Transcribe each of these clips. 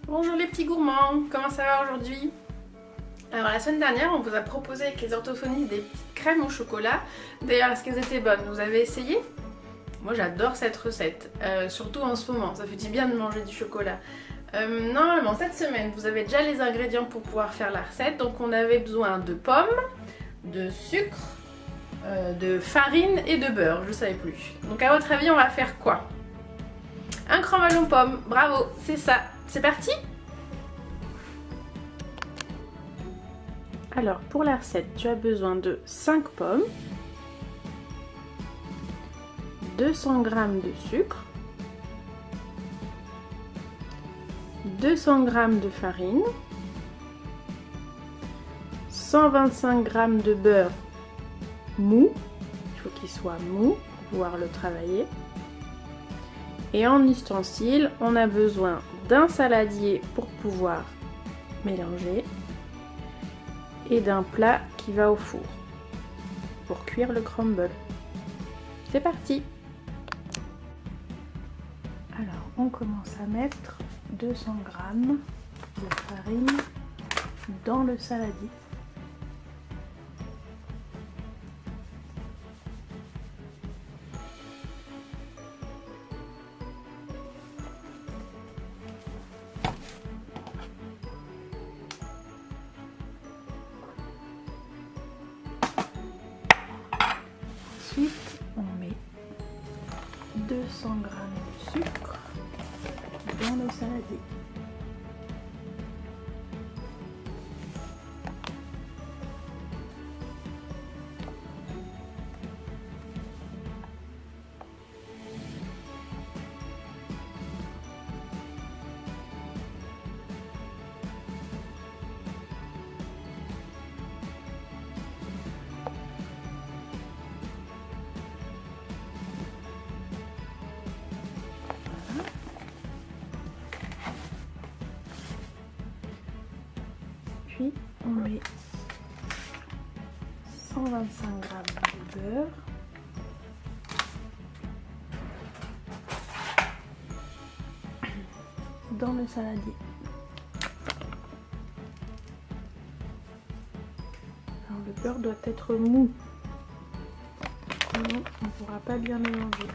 Bonjour les petits gourmands, comment ça va aujourd'hui? Alors la semaine dernière on vous a proposé avec les orthophonistes des petites crèmes au chocolat. D'ailleurs est-ce qu'elles étaient bonnes? Vous avez essayé? Moi j'adore cette recette, surtout en ce moment, ça fait du bien de manger du chocolat. Normalement cette semaine vous avez déjà les ingrédients pour pouvoir faire la recette. Donc on avait besoin de pommes, de sucre, de farine et de beurre, je ne savais plus. Donc à votre avis on va faire quoi? Un crumble aux pommes, bravo, c'est ça. C'est parti? Alors pour la recette, tu as besoin de 5 pommes, 200 g de sucre, 200 g de farine, 125 g de beurre mou, il faut qu'il soit mou pour pouvoir le travailler. Et en ustensile, on a besoin d'un saladier pour pouvoir mélanger et d'un plat qui va au four pour cuire le crumble. C'est parti! Alors, on commence à mettre 200 g de farine dans le saladier. Ensuite, on met 200 g de sucre dans le saladier. Puis on met 125 g de beurre, dans le saladier. Alors le beurre doit être mou, sinon on ne pourra pas bien mélanger.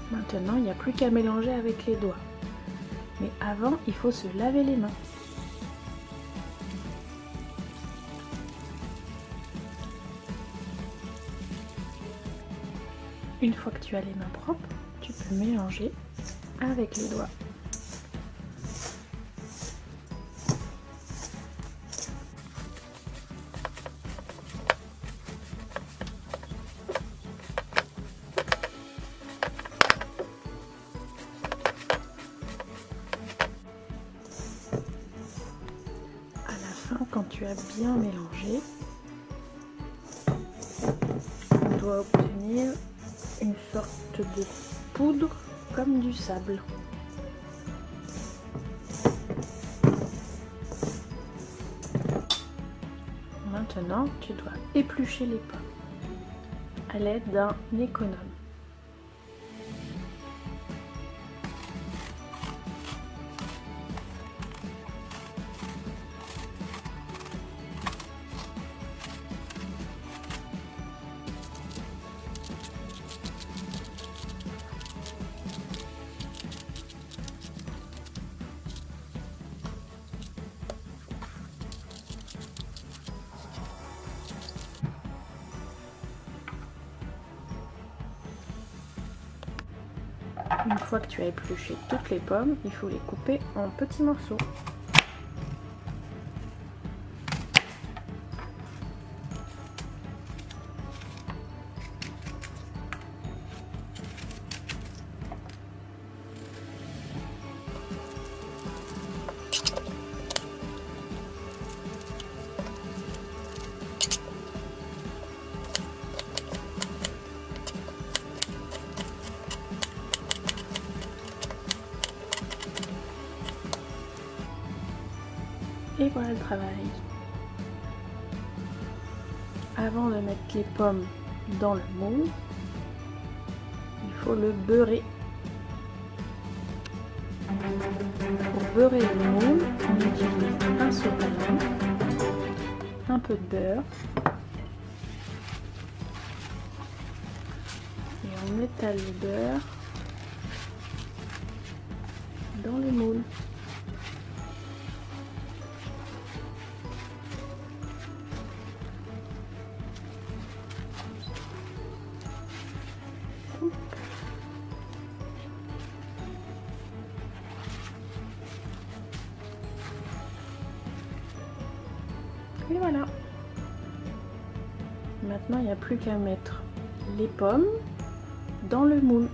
Maintenant, il n'y a plus qu'à mélanger avec les doigts. Mais avant, il faut se laver les mains. Une fois que tu as les mains propres, tu peux mélanger avec les doigts. Quand tu as bien mélangé, on doit obtenir une sorte de poudre comme du sable. Maintenant, tu dois éplucher les pommes à l'aide d'un économe. Une fois que tu as épluché toutes les pommes, il faut les couper en petits morceaux. Et voilà le travail. Avant de mettre les pommes dans le moule, il faut le beurrer. Pour beurrer le moule, on utilise un sopalin, un peu de beurre et on étale le beurre dans le moule. Et voilà. Maintenant, il n'y a plus qu'à mettre les pommes dans le moule.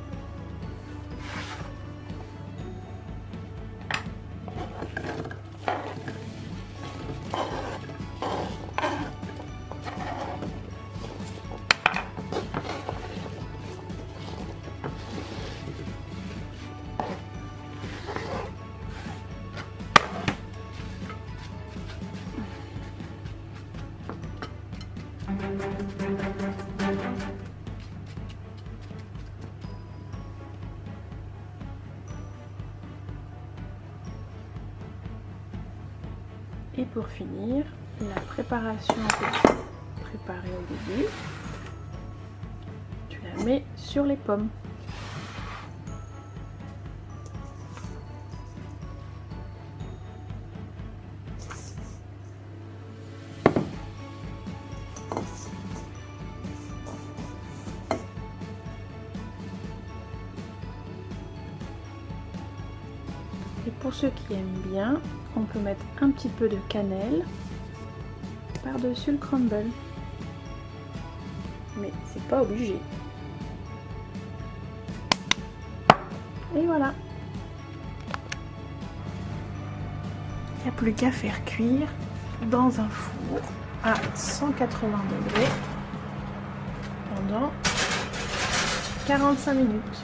Et pour finir, la préparation que tu as préparée au début, tu la mets sur les pommes. Et pour ceux qui aiment bien, on peut mettre un petit peu de cannelle par-dessus le crumble. Mais c'est pas obligé. Et voilà. Il n'y a plus qu'à faire cuire dans un four à 180 degrés pendant 45 minutes.